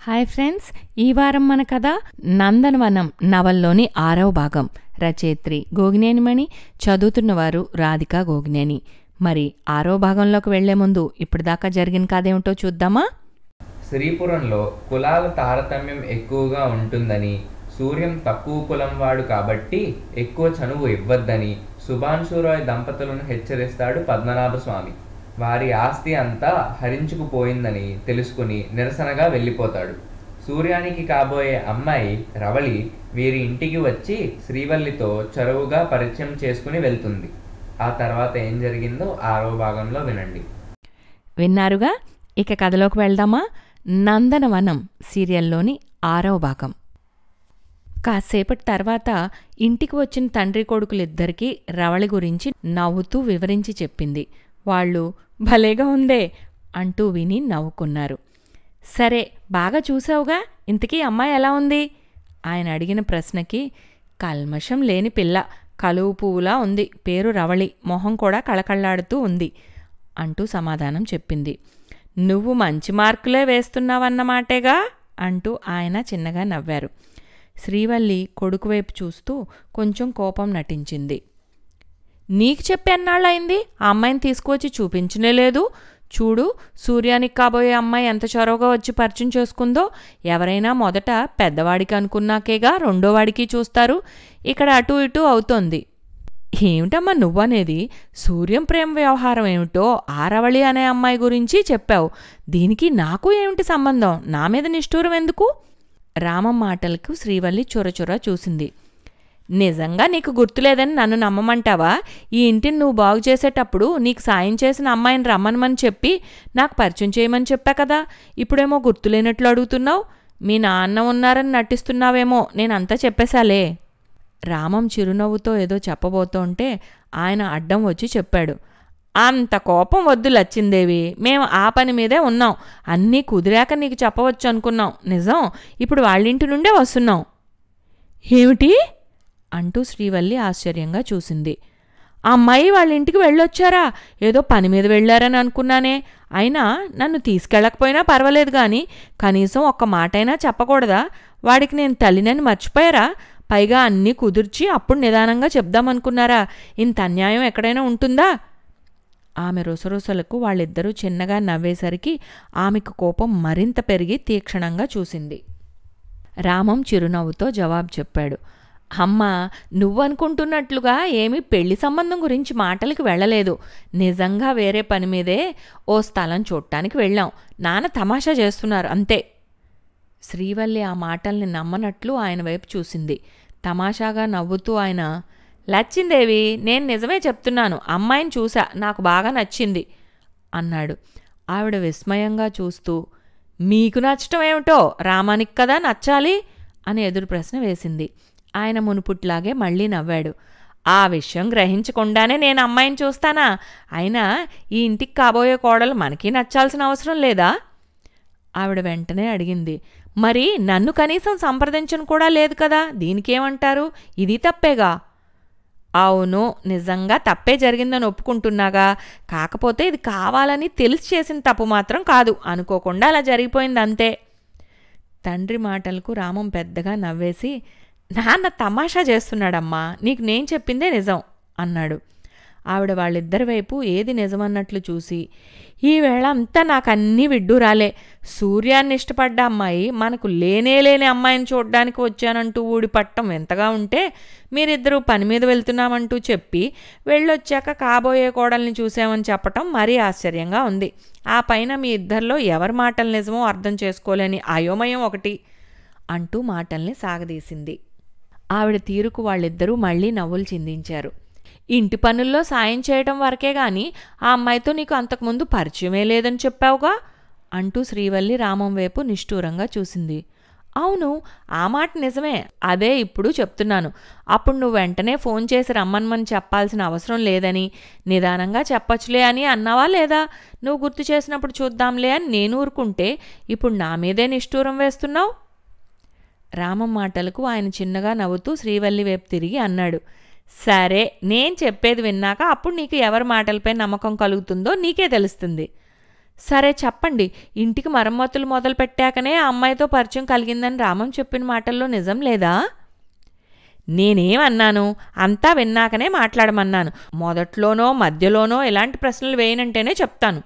Hi friends, ఈ వారం మన కథ నందనవనం నవల్లోని 6వ భాగం. రచయిత్రి గోగినేనిమణి, చదువుతున్నవారు రాధిక గోగినేని. మరి 6వ భాగంలోకి వెళ్లే ముందు ఇప్పటిదాకా జరిగిన కథ ఏమిటో చూద్దామా? శ్రీపురంలో కులాల తారతమ్యం ఎక్కువగా ఉంటుందని, సూర్యం తక్కువ కులం వాడు కాబట్టి ఎక్కువ చనువు ఇవ్వద్దని సుభాన్షురాయ్ దంపతులను హెచ్చరిస్తాడు పద్మనాభస్వామి. వారి ఆస్తి అంతా హరించుకుపోయిందని తెలుసుకుని నిరసనగా వెళ్ళిపోతాడు. సూర్యానికి కాబోయే అమ్మాయి రవళి వీరి ఇంటికి వచ్చి శ్రీవల్లితో చనువుగా పరిచయం చేసుకుని వెళ్తుంది. ఆ తర్వాత ఏం జరిగిందో 6వ భాగంలో వినండి. విన్నారుగా, ఇక కథలోకి వెళ్దామా? నందనవనం సీరియల్లోని 6వ భాగం. కాసేపటి తర్వాత ఇంటికి వచ్చిన తండ్రి కొడుకులిద్దరికీ రవళి గురించి నవ్వుతూ వివరించి చెప్పింది. వాళ్ళు భలేగా ఉందే అంటూ విని నవ్వుకున్నారు. సరే, బాగా చూసావుగా, ఇంతకీ అమ్మాయి ఎలా ఉంది? ఆయన అడిగిన ప్రశ్నకి, కల్మషం లేని పిల్ల, కలువు పువ్వులా ఉంది, పేరు రవళి, మొహం కూడా కళకళ్లాడుతూ ఉంది అంటూ సమాధానం చెప్పింది. నువ్వు మంచి మార్కులే వేస్తున్నావన్నమాటేగా అంటూ ఆయన చిన్నగా నవ్వారు. శ్రీవల్లి కొడుకువైపు చూస్తూ కొంచెం కోపం నటించింది. నీకు చెప్పి ఎన్నాళ్ళయింది? ఆ అమ్మాయిని తీసుకువచ్చి చూపించనే లేదు. చూడు, సూర్యానికి కాబోయే అమ్మాయి ఎంత చొరవగా వచ్చి పరిచయం చేసుకుందో. ఎవరైనా మొదట పెద్దవాడికి అనుకున్నాకేగా రెండోవాడికి చూస్తారు. ఇక్కడ అటూ ఇటూ అవుతోంది. ఏమిటమ్మా నువ్వనేది? సూర్యం ప్రేమ వ్యవహారం ఏమిటో ఆ రవళి అనే అమ్మాయి గురించి చెప్పావు. దీనికి నాకు ఏమిటి సంబంధం? నా మీద నిష్ఠూరం ఎందుకు? రామం మాటలకు శ్రీవల్లి చొరచొర చూసింది. నిజంగా నీకు గుర్తులేదని నన్ను నమ్మమంటావా? ఈ ఇంటిని నువ్వు బాగు చేసేటప్పుడు నీకు సాయం చేసిన అమ్మాయిని రమ్మనమని చెప్పి నాకు పరిచయం చేయమని చెప్పా కదా. ఇప్పుడేమో గుర్తులేనట్లు అడుగుతున్నావు. మీ నాన్న ఉన్నారని నటిస్తున్నావేమో, నేనంతా చెప్పేశాలే. రామం చిరునవ్వుతో ఏదో చెప్పబోతుంటే ఆయన అడ్డం వచ్చి చెప్పాడు. అంత కోపం వద్దు లచ్చిందేవి, మేము ఆ పని మీదే ఉన్నాం. అన్నీ కుదిరాక నీకు చెప్పవచ్చు అనుకున్నాం. నిజం, ఇప్పుడు వాళ్ళింటి నుండే వస్తున్నాం. ఏమిటి అంటూ శ్రీవల్లి ఆశ్చర్యంగా చూసింది. ఆ అమ్మాయి వాళ్ళ ఇంటికి వెళ్ళొచ్చారా? ఏదో పని మీద వెళ్ళారని అనుకున్నానే. అయినా నన్ను తీసుకెళ్ళకపోయినా పర్వాలేదు గాని కనీసం ఒక్క మాటైనా చెప్పకూడదా? వాడికి నేను తల్లినని మర్చిపోయారా? పైగా అన్నీ కుదిర్చి అప్పుడు నిదానంగా చెప్దామనుకున్నారా? ఇంత అన్యాయం ఎక్కడైనా ఉంటుందా? ఆమె రుసరుసలకు వాళ్ళిద్దరూ చిన్నగా నవ్వేసరికి ఆమెకు కోపం మరింత పెరిగి తీక్షణంగా చూసింది. రామం చిరునవ్వుతో జవాబు చెప్పాడు. అమ్మా, నువ్వనుకుంటున్నట్లుగా ఏమీ పెళ్లి సంబంధం గురించి మాటలకు వెళ్ళలేదు. నిజంగా వేరే పని మీదే ఓ స్థలం చూడటానికి వెళ్ళాం. నాన్న తమాషా చేస్తున్నారు అంతే. శ్రీవల్లి ఆ మాటల్ని నమ్మనట్లు ఆయన వైపు చూసింది. తమాషాగా నవ్వుతూ ఆయన, లచ్చిందేవి, నేను నిజమే చెప్తున్నాను. అమ్మాయిని చూసా, నాకు బాగా నచ్చింది అన్నాడు. ఆవిడ విస్మయంగా చూస్తూ, మీకు నచ్చటం ఏమిటో, రామానికి కదా నచ్చాలి అని ఎదురు ప్రశ్న వేసింది. ఆయన మునుపుట్లాగే మళ్ళీ నవ్వాడు. ఆ విషయం గ్రహించకుండానే నేను అమ్మాయిని చూస్తానా? అయినా ఈ ఇంటికి కాబోయే కోడలు మనకి నచ్చాల్సిన అవసరం లేదా? ఆవిడ వెంటనే అడిగింది. మరి నన్ను కనీసం సంప్రదించను కూడా లేదు కదా, దీనికేమంటారు? ఇది తప్పేగా? అవును, నిజంగా తప్పే జరిగిందని ఒప్పుకుంటున్నాగా. కాకపోతే ఇది కావాలని తెలిసి చేసిన తప్పు మాత్రం కాదు. అనుకోకుండా అలా జరిగిపోయింది అంతే. తండ్రి మాటలకు రామం పెద్దగా నవ్వేసి, నాన్న తమాషా చేస్తున్నాడమ్మా, నీకు నేను చెప్పిందే నిజం అన్నాడు. ఆవిడ వాళ్ళిద్దరి వైపు ఏది నిజమన్నట్లు చూసి, ఈవేళ అంతా నాకన్నీ విడ్డూరాలే. సూర్యాన్ని ఇష్టపడ్డ అమ్మాయి మనకు లేని అమ్మాయిని చూడ్డానికి వచ్చానంటూ ఊడిపట్టం ఎంతగా ఉంటే, మీరిద్దరూ పని మీద వెళ్తున్నామంటూ చెప్పి వెళ్ళొచ్చాక కాబోయే కోడల్ని చూసామని చెప్పటం మరీ ఆశ్చర్యంగా ఉంది. ఆ పైన మీ ఇద్దరిలో ఎవరి మాటలు నిజమో అర్థం చేసుకోలేని అయోమయం ఒకటి అంటూ మాటల్ని సాగదీసింది. ఆవిడ తీరుకు వాళ్ళిద్దరూ మళ్లీ నవ్వులు చిందించారు. ఇంటి పనుల్లో సాయం చేయటం వరకే గాని ఆ అమ్మాయితో నీకు అంతకుముందు పరిచయమే లేదని చెప్పావుగా అంటూ శ్రీవల్లి రామం వైపు నిష్ఠూరంగా చూసింది. అవును, ఆ మాట నిజమే. అదే ఇప్పుడు చెప్తున్నాను. అప్పుడు నువ్వు వెంటనే ఫోన్ చేసి రమ్మనమని చెప్పాల్సిన అవసరం లేదని, నిదానంగా చెప్పచ్చులే అని అన్నావా లేదా? నువ్వు గుర్తు చేసినప్పుడు చూద్దాంలే అని నేను ఊరుకుంటే ఇప్పుడు నా మీదే నిష్ఠూరం వేస్తున్నావు. రామం మాటలకు ఆయన చిన్నగా నవ్వుతూ శ్రీవల్లి వైపు తిరిగి అన్నాడు. సరే, నేను చెప్పేది విన్నాక అప్పుడు నీకు ఎవరి మాటలపై నమ్మకం కలుగుతుందో నీకే తెలుస్తుంది. సరే చెప్పండి, ఇంటికి మరమ్మతులు మొదలు పెట్టాకనే ఆ అమ్మాయితో పరిచయం కలిగిందని రామం చెప్పిన మాటల్లో నిజం లేదా? నేనేమన్నాను? అంతా విన్నాకనే మాట్లాడమన్నాను. మొదట్లోనో మధ్యలోనో ఇలాంటి ప్రశ్నలు వేయనంటేనే చెప్తాను.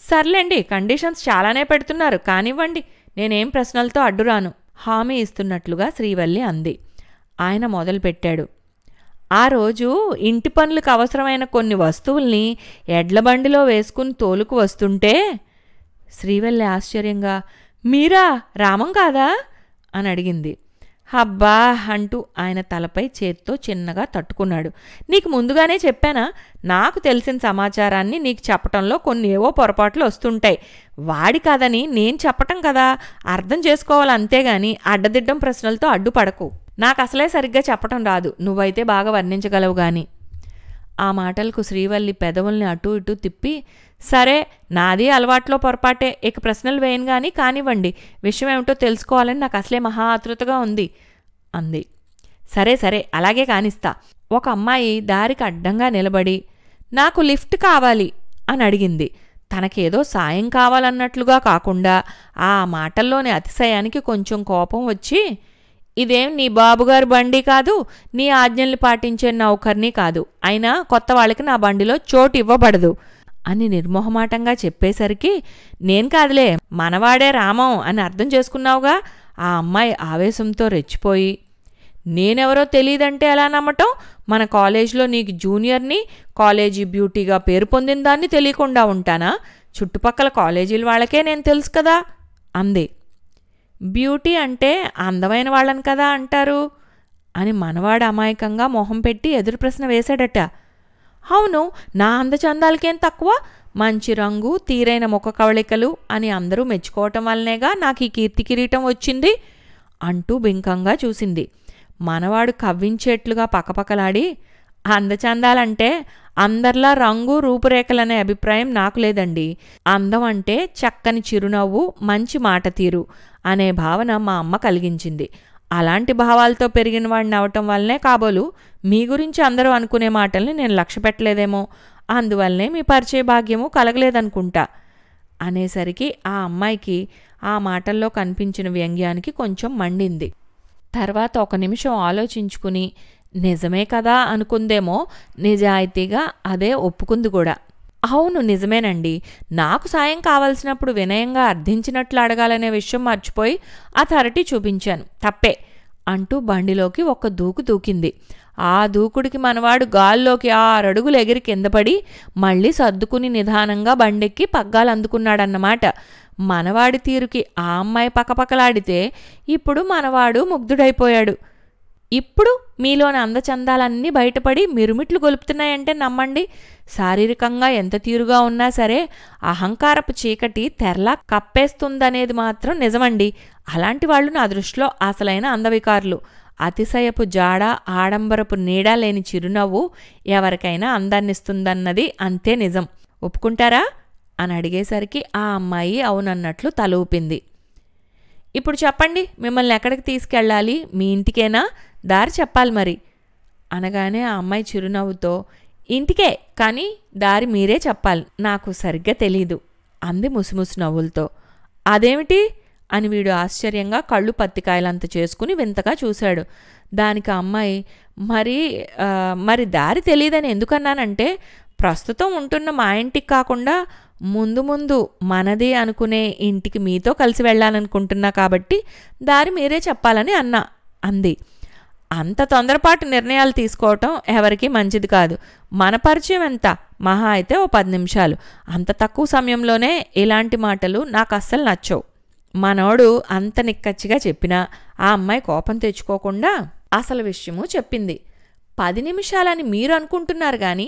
సర్లేండి, కండిషన్స్ చాలానే పెడుతున్నారు, కానివ్వండి, నేనేం ప్రశ్నలతో అడ్డురాను హామీ ఇస్తున్నట్లుగా శ్రీవల్లి అంది. ఆయన మొదలుపెట్టాడు. ఆ రోజు ఇంటి పనులకు అవసరమైన కొన్ని వస్తువుల్ని ఎడ్లబండిలో వేసుకుని తోలుకు వస్తుంటే శ్రీవల్లి ఆశ్చర్యంగా, మీరా, రామం కాదా అని అడిగింది. హబ్బా అంటూ ఆయన తలపై చేత్తో చిన్నగా తట్టుకున్నాడు. నీకు ముందుగానే చెప్పానా? నాకు తెలిసిన సమాచారాన్ని నీకు చెప్పటంలో కొన్ని ఏవో పొరపాట్లు వస్తుంటాయి. వాడి కాదని నేను చెప్పటం కదా, అర్థం చేసుకోవాలి, అంతేగాని అడ్డదిడ్డం ప్రశ్నలతో అడ్డుపడకు. నాకు అసలే సరిగ్గా చెప్పటం రాదు, నువ్వైతే బాగా వర్ణించగలవు గాని. ఆ మాటలకు శ్రీవల్లి పెదవుల్ని అటూ ఇటూ తిప్పి, సరే, నాది అలవాట్లో పొరపాటే, ఇక ప్రశ్నలు వేయను గాని కానివ్వండి, విషయం ఏమిటో తెలుసుకోవాలని నాకు అసలే మహా ఆతృతగా ఉంది అంది. సరే సరే, అలాగే కానిస్తా. ఒక అమ్మాయి దారికి అడ్డంగా నిలబడి, నాకు లిఫ్ట్ కావాలి అని అడిగింది. తనకేదో సాయం కావాలన్నట్లుగా కాకుండా ఆ మాటల్లోని అతిశయానికి కొంచెం కోపం వచ్చి, ఇదేం నీ బాబుగారు బండి కాదు, నీ ఆజ్ఞల్ని పాటించే నౌకర్ని కాదు, అయినా కొత్త వాళ్ళకి నా బండిలో చోటు ఇవ్వబడదు అని నిర్మోహమాటంగా చెప్పేసరికి, నేను కాదులే, మనవాడే రామం అని అర్థం చేసుకున్నావుగా. ఆ అమ్మాయి ఆవేశంతో రెచ్చిపోయి, నేనెవరో తెలియదంటే ఎలా నమ్మటం? మన కాలేజీలో నీకు జూనియర్ని, కాలేజీ బ్యూటీగా పేరు పొందిన దాన్ని తెలియకుండా ఉంటానా? చుట్టుపక్కల కాలేజీల వాళ్ళకే నేను తెలుసు కదా అంది. బ్యూటీ అంటే అందమైన వాళ్ళని కదా అంటారు అని మనవాడు అమాయకంగా మొహం పెట్టి ఎదురు ప్రశ్న వేశాడట. అవును, నా అందచందాలకేం తక్కువ? మంచి రంగు, తీరైన ముఖ కవళికలు అని అందరూ మెచ్చుకోవటం వల్లనేగా నాకు ఈ కీర్తి కిరీటం వచ్చింది అంటూ బింకంగా చూసింది. మనవాడు కవ్వించేట్లుగా పక్కపక్కలాడి, అందచందాలంటే అందర్లా రంగు రూపురేఖలనే అభిప్రాయం నాకు లేదండి. అందం అంటే చక్కని చిరునవ్వు, మంచి మాట తీరు అనే భావన మా అమ్మ కలిగించింది. అలాంటి భావాలతో పెరిగిన వాడిని అవటం వల్లనే కాబోలు మీ గురించి అందరూ అనుకునే మాటల్ని నేను లక్ష్య పెట్టలేదేమో, అందువల్లనే మీ పరిచయ భాగ్యము కలగలేదనుకుంటా అనేసరికి ఆ అమ్మాయికి ఆ మాటల్లో కనిపించిన వ్యంగ్యానికి కొంచెం మండింది. తర్వాత ఒక నిమిషం ఆలోచించుకుని నిజమే కదా అనుకుందేమో, నిజాయితీగా అదే ఒప్పుకుంది కూడా. అవును, నిజమేనండి, నాకు సాయం కావలసినప్పుడు వినయంగా అర్థించినట్లు అడగాలనే విషయం మర్చిపోయి అథారిటీ చూపించాను, తప్పే అంటూ బండిలోకి ఒక దూకు దూకింది. ఆ దూకుడికి మనవాడు గాల్లోకి 6 అడుగులు ఎగిరి కిందపడి మళ్ళీ సర్దుకుని నిదానంగా బండెక్కి పగ్గాలు అందుకున్నాడన్నమాట. మనవాడి తీరుకి ఆ అమ్మాయి పక్కపక్కలాడితే ఇప్పుడు మనవాడు ముగ్ధుడైపోయాడు. ఇప్పుడు మీలోని అందచందాలన్నీ బయటపడి మిరుమిట్లు గొలుపుతున్నాయంటే నమ్మండి. శారీరకంగా ఎంత తీరుగా ఉన్నా సరే అహంకారపు చీకటి తెరలా కప్పేస్తుందనేది మాత్రం నిజమండి. అలాంటి వాళ్ళు నా దృష్టిలో అసలైన అందవికారులు. అతిశయపు జాడ, ఆడంబరపు నీడ లేని చిరునవ్వు ఎవరికైనా అందాన్నిస్తుందన్నది అంతే నిజం. ఒప్పుకుంటారా అని అడిగేసరికి ఆ అమ్మాయి అవునన్నట్లు తల ఊపింది. ఇప్పుడు చెప్పండి, మిమ్మల్ని ఎక్కడికి తీసుకెళ్ళాలి? మీ ఇంటికేనా? దారి చెప్పాలి మరి అనగానే ఆ అమ్మాయి చిరునవ్వుతో, ఇంటికే, కానీ దారి మీరే చెప్పాలి, నాకు సరిగ్గా తెలీదు అంది ముసిముసి నవ్వులతో. అదేమిటి అని వీడు ఆశ్చర్యంగా కళ్ళు పత్తికాయలంత చేసుకుని వింతగా చూశాడు. దానికి ఆ అమ్మాయి, మరి దారి తెలీదని ఎందుకన్నానంటే, ప్రస్తుతం ఉంటున్న మా ఇంటికి కాకుండా ముందు ముందు మనది అనుకునే ఇంటికి మీతో కలిసి వెళ్ళాలనుకుంటున్నా కాబట్టి దారి మీరే చెప్పాలని అంది. అంత తొందరపాటు నిర్ణయాలు తీసుకోవటం ఎవరికీ మంచిది కాదు. మన పరిచయం ఎంత? మహా అయితే ఓ 10 నిమిషాలు. అంత తక్కువ సమయంలోనే ఇలాంటి మాటలు నాకు అస్సలు నచ్చవు. మనోడు అంత నిక్కచ్చిగా చెప్పినా ఆ అమ్మాయి కోపం తెచ్చుకోకుండా అసలు విషయము చెప్పింది. 10 నిమిషాలని మీరు అనుకుంటున్నారు కానీ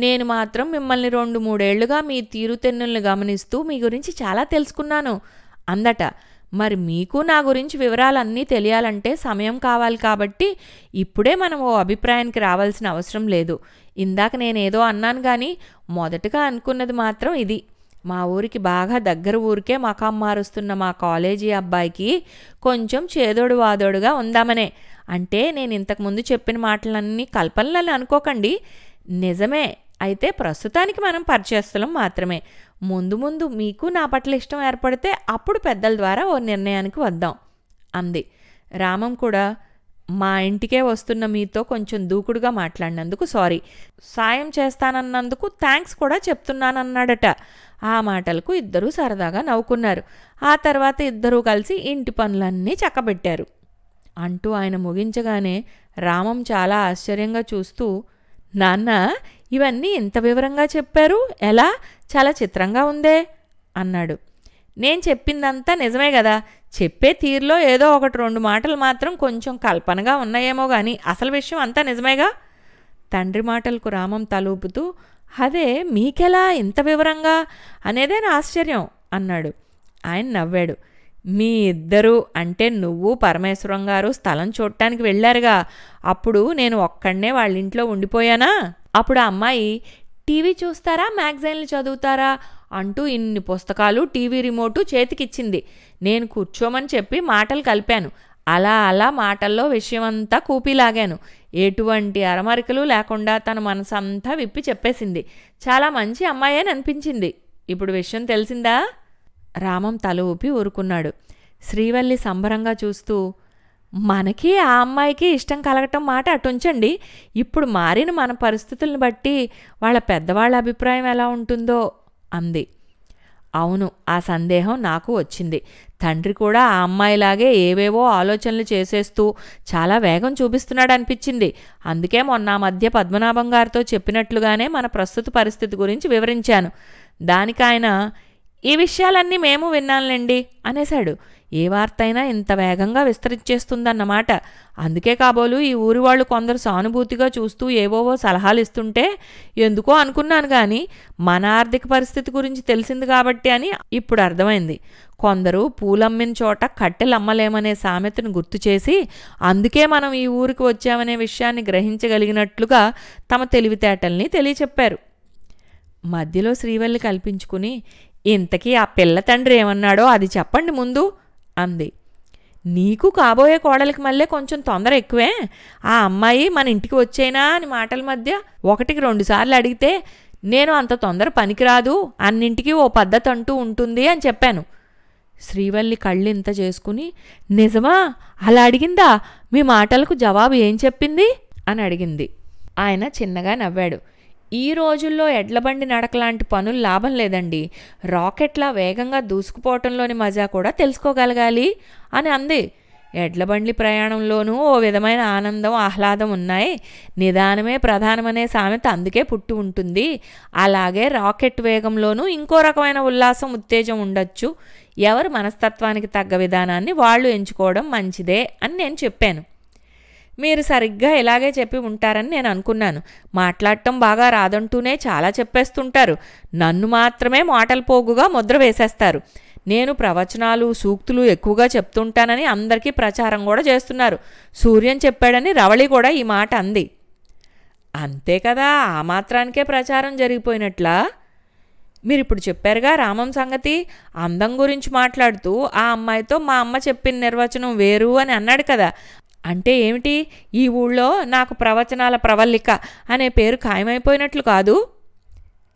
నేను మాత్రం మిమ్మల్ని 2-3 ఏళ్లుగా మీ తీరుతెన్నుల్ని గమనిస్తూ మీ గురించి చాలా తెలుసుకున్నాను అందట. మరి మీకు నా గురించి వివరాలన్నీ తెలియాలంటే సమయం కావాలి కాబట్టి ఇప్పుడే మనం ఓ అభిప్రాయానికి రావాల్సిన అవసరం లేదు. ఇందాక నేనేదో అన్నాను కానీ మొదటగా అనుకున్నది మాత్రం ఇది. మా ఊరికి బాగా దగ్గర ఊరికే మకాం మారుస్తున్న మా కాలేజీ అబ్బాయికి కొంచెం చేదోడు వాదోడుగా ఉందామనే. అంటే నేను ఇంతకుముందు చెప్పిన మాటలన్నీ కల్పనలని అనుకోకండి, నిజమే అయితే ప్రస్తుతానికి మనం పరిచయస్తులం మాత్రమే. ముందు ముందు మీకు నా పట్ల ఇష్టం ఏర్పడితే అప్పుడు పెద్దల ద్వారా ఓ నిర్ణయానికి వద్దాం అంది. రామం కూడా, మా ఇంటికే వస్తున్న మీతో కొంచెం దూకుడుగా మాట్లాడినందుకు సారీ, సాయం చేస్తానన్నందుకు థ్యాంక్స్ కూడా చెప్తున్నానన్నాడట. ఆ మాటలకు ఇద్దరూ సరదాగా నవ్వుకున్నారు. ఆ తర్వాత ఇద్దరూ కలిసి ఇంటి పనులన్నీ చక్కబెట్టారు అంటూ ఆయన ముగించగానే రామం చాలా ఆశ్చర్యంగా చూస్తూ, నాన్న, ఇవన్నీ ఇంత వివరంగా చెప్పారు, ఎలా? చాలా చిత్రంగా ఉందే అన్నాడు. నేను చెప్పిందంతా నిజమే కదా, చెప్పే తీరులో ఏదో 1-2 మాటలు మాత్రం కొంచెం కల్పనగా ఉన్నాయేమో గాని అసలు విషయం అంతా నిజమేగా. తండ్రి మాటలకు రామం తలూపుతూ, అదే మీకెలా ఇంత వివరంగా అనేదే నా ఆశ్చర్యం అన్నాడు. ఆయన నవ్వాడు. మీ ఇద్దరు అంటే నువ్వు పరమేశ్వరం గారు స్థలం చూడటానికి వెళ్ళారుగా, అప్పుడు నేను ఒక్కడనే వాళ్ళ ఇంట్లో ఉండిపోయానా? అప్పుడు ఆ అమ్మాయి టీవీ చూస్తారా, మ్యాగజైన్లు చదువుతారా అంటూ ఇన్ని పుస్తకాలు, టీవీ రిమోటు చేతికిచ్చింది. నేను కూర్చోమని చెప్పి మాటలు కలిపాను. అలా అలా మాటల్లో విషయమంతా కూపీలాగాను. ఎటువంటి అరమరికలు లేకుండా తన మనసంతా విప్పి చెప్పేసింది. చాలా మంచి అమ్మాయి అని అనిపించింది. ఇప్పుడు విషయం తెలిసిందా? రామం తల ఊపి ఊరుకున్నాడు. శ్రీవల్లి సంబరంగా చూస్తూ, మనకి ఆ అమ్మాయికి ఇష్టం కలగటం మాట అటుంచండి, ఇప్పుడు మారిన మన పరిస్థితులను బట్టి వాళ్ళ పెద్దవాళ్ళ అభిప్రాయం ఎలా ఉంటుందో అంది. అవును, ఆ సందేహం నాకు వచ్చింది. తండ్రి కూడా ఆ అమ్మాయిలాగే ఏవేవో ఆలోచనలు చేసేస్తూ చాలా వేగం చూపిస్తున్నాడు అనిపించింది. అందుకే మొన్న మధ్య పద్మనాభం గారితో చెప్పినట్లుగానే మన ప్రస్తుత పరిస్థితి గురించి వివరించాను. దానికి ఆయన, ఈ విషయాలన్నీ మేము విన్నానులేండి అనేశాడు. ఏ వార్త అయినా ఇంత వేగంగా విస్తరించేస్తుందన్నమాట. అందుకే కాబోలు ఈ ఊరి వాళ్ళు కొందరు సానుభూతిగా చూస్తూ ఏవోవో సలహాలు ఇస్తుంటే ఎందుకో అనుకున్నాను గాని మన ఆర్థిక పరిస్థితి గురించి తెలిసింది కాబట్టి అని ఇప్పుడు అర్థమైంది. కొందరు పూలమ్మిన చోట కట్టెలమ్మలేమనే సామెతను గుర్తు చేసి అందుకే మనం ఈ ఊరికి వచ్చామనే విషయాన్ని గ్రహించగలిగినట్లుగా తమ తెలివితేటల్ని తెలియచెప్పారు. మధ్యలో శ్రీవల్లి కల్పించుకుని, ఇంతకీ ఆ పిల్ల తండ్రి ఏమన్నాడో అది చెప్పండి ముందు అంది. నీకు కాబోయే కోడలికి మళ్ళీ కొంచెం తొందర ఎక్కువే. ఆ అమ్మాయి మన ఇంటికి వచ్చేనా అని మాటల మధ్య 1-2 సార్లు అడిగితే నేను అంత తొందర పనికిరాదు, అన్నింటికీ ఓ పద్ధతి అంటూ ఉంటుంది అని చెప్పాను. శ్రీవల్లి కళ్ళింత చేసుకుని, నిజమా? అలా అడిగిందా? మీ మాటలకు జవాబు ఏం చెప్పింది అని అడిగింది. ఆయన చిన్నగా నవ్వాడు. ఈ రోజుల్లో ఎడ్లబండి నడకలాంటి పనులు లాభం లేదండి. రాకెట్లా వేగంగా దూసుకుపోవటంలోని మజా కూడా తెలుసుకోగలగాలి అని అంది. ఎడ్లబండి ప్రయాణంలోనూ ఓ విధమైన ఆనందం, ఆహ్లాదం ఉన్నాయి. నిదానమే ప్రధానమనే సామెత అందుకే పుట్టి ఉంటుంది. అలాగే రాకెట్ వేగంలోనూ ఇంకో రకమైన ఉల్లాసం, ఉత్తేజం ఉండొచ్చు. ఎవరు మనస్తత్వానికి తగ్గ విధానాన్ని వాళ్ళు ఎంచుకోవడం మంచిదే అని నేను చెప్పాను. మీరు సరిగ్గా ఇలాగే చెప్పి ఉంటారని నేను అనుకున్నాను. మాట్లాడటం బాగా రాదంటూనే చాలా చెప్పేస్తుంటారు. నన్ను మాత్రమే మాటల పోగుగా ముద్ర వేసేస్తారు. నేను ప్రవచనాలు, సూక్తులు ఎక్కువగా చెప్తుంటానని అందరికీ ప్రచారం కూడా చేస్తున్నారు. సూర్యం చెప్పాడని రవళి కూడా ఈ మాట అంది. అంతే కదా, ఆ మాత్రానికే ప్రచారం జరిగిపోయినట్లా? మీరిప్పుడు చెప్పారుగా రామం సంగతి. అందం గురించి మాట్లాడుతూ ఆ అమ్మాయితో మా అమ్మ చెప్పిన నిర్వచనం వేరు అని అన్నాడు కదా. అంటే ఏమిటి? ఈ ఊళ్ళో నాకు ప్రవచనాల ప్రవల్లిక అనే పేరు ఖాయమైపోయినట్లు కాదు?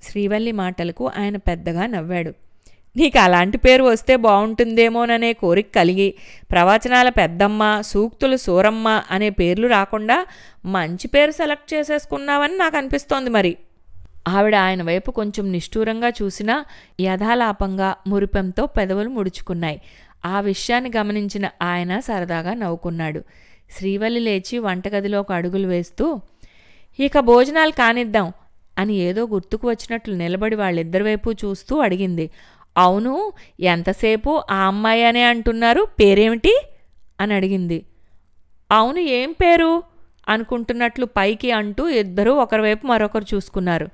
శ్రీవల్లి మాటలకు ఆయన పెద్దగా నవ్వాడు. నీకు అలాంటి పేరు వస్తే బాగుంటుందేమోననే కోరిక కలిగి ప్రవచనాల పెద్దమ్మ, సూక్తులు సూరమ్మ అనే పేర్లు రాకుండా మంచి పేరు సెలెక్ట్ చేసేసుకున్నావని నాకు అనిపిస్తోంది. మరి ఆవిడ ఆయన వైపు కొంచెం నిష్ఠూరంగా చూసినా యథాలాపంగా మురిపెంతో పెదవులు ముడుచుకున్నాయి. ఆ విషయాన్ని గమనించిన ఆయన సరదాగా నవ్వుకున్నాడు. శ్రీవల్లి లేచి వంటగదిలోకి అడుగులు వేస్తూ, ఇక భోజనాలు కానిద్దాం అని ఏదో గుర్తుకు వచ్చినట్లు నిలబడి వాళ్ళిద్దరి వైపు చూస్తూ అడిగింది. అవును, ఎంతసేపు ఆ అమ్మాయి అనే అంటున్నారు, పేరేమిటి అని అడిగింది. అవును, ఏం పేరు అనుకుంటున్నట్లు పైకి అంటూ ఇద్దరూ ఒకరివైపు మరొకరు చూసుకున్నారు.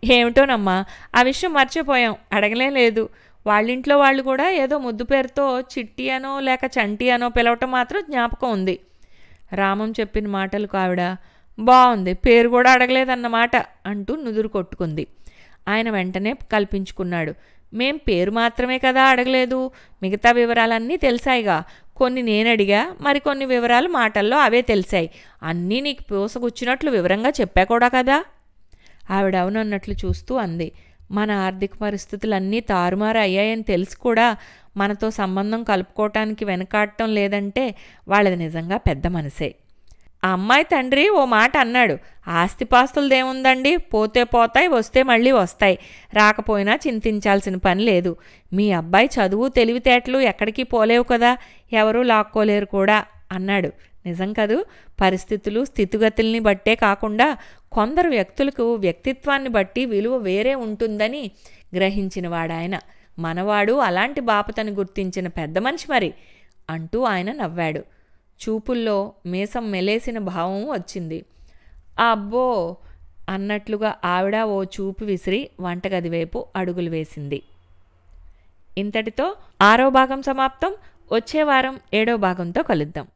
ఏమిటోనమ్మా, ఆ విషయం మర్చిపోయాం, అడగలేదు. వాళ్ళింట్లో వాళ్ళు కూడా ఏదో ముద్దు పేరుతో చిట్టి అనో లేక చంటి అనో పిలవటం మాత్రం జ్ఞాపకం ఉంది. రామం చెప్పిన మాటలకు ఆవిడ, బాగుంది, పేరు కూడా అడగలేదన్నమాట అంటూ నుదురు కొట్టుకుంది. ఆయన వెంటనే కల్పించుకున్నాడు. మేం పేరు మాత్రమే కదా అడగలేదు, మిగతా వివరాలన్నీ తెలిసాయిగా. కొన్ని నేనడిగా, మరికొన్ని వివరాలు మాటల్లో అవే తెలిసాయి. అన్నీ నీకు పూసగుచ్చినట్లు వివరంగా చెప్పా కూడా కదా. ఆవిడ అవునన్నట్లు చూస్తూ అంది. మన ఆర్థిక పరిస్థితులన్నీ తారుమారు అయ్యాయని తెలిసి కూడా మనతో సంబంధం కలుపుకోవటానికి వెనకాడటం లేదంటే వాళ్ళది నిజంగా పెద్ద మనసే. ఆ అమ్మాయి తండ్రి ఓ మాట అన్నాడు, ఆస్తిపాస్తులదేముందండి, పోతే పోతాయి, వస్తే మళ్ళీ వస్తాయి, రాకపోయినా చింతించాల్సిన పని లేదు. మీ అబ్బాయి చదువు తెలివితేటలు ఎక్కడికి పోలేవు కదా, ఎవరూ లాక్కోలేరు కూడా అన్నాడు. నిజం కదూ, పరిస్థితులు స్థితిగతుల్ని బట్టే కాకుండా కొందరు వ్యక్తులకు వ్యక్తిత్వాన్ని బట్టి విలువ వేరే ఉంటుందని గ్రహించినవాడాయన. మనవాడు అలాంటి బాపతని గుర్తించిన పెద్ద మనిషి మరి అంటూ ఆయన నవ్వాడు. చూపుల్లో మీసం మెలేసిన భావం వచ్చింది. అబ్బో అన్నట్లుగా ఆవిడ ఓ చూపు విసిరి వంటగది వైపు అడుగులు వేసింది. ఇంతటితో 6వ భాగం సమాప్తం. వచ్చే వారం 7వ భాగంతో కలుద్దాం.